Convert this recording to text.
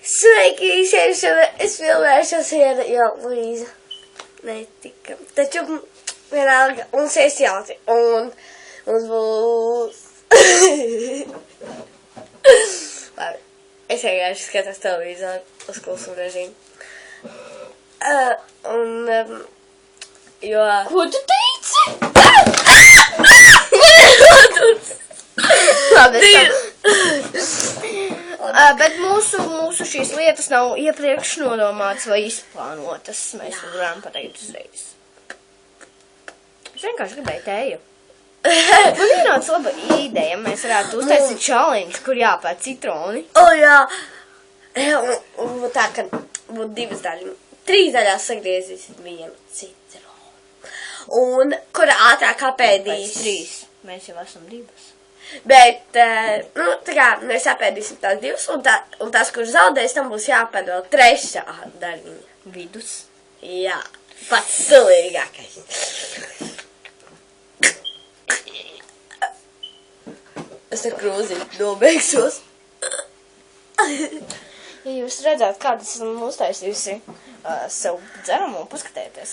Sveiki visiem, es filmēšos ar Luīzu. Netika. Taču vienalga, mums ir jauti, un mums būs... Labi, es vienkārši skatos televizoru uz klusumu režīmu. Jo... Ko tu teici? Labi, bet mūsu šīs lietas nav iepriekš nodomātas vai izplānotas. Mēs varam pateikt uzreiz. Es vienkārši gribēju tēju. Man ir nāc laba ideja. Mēs varētu uztaisīt challenge, kur jāpēt citroni. Jā. Un tā, ka būtu 2 daļas. 3 daļās sagriezīs vienu citronu. Un kura ātrāk apēdīs? 3. Mēs jau esam 2. Bet, tā kā mēs apēdīsim tās 2, un tās, kuras zaudēs, tam būs jāpēd vēl 3. daļiņa. Vidus. Jā, pats stilīgākais. Es ar krūziņu nobeigšos. Ja jūs redzētu, kādas esam uztaisījusi sev dzeramu, paskatieties,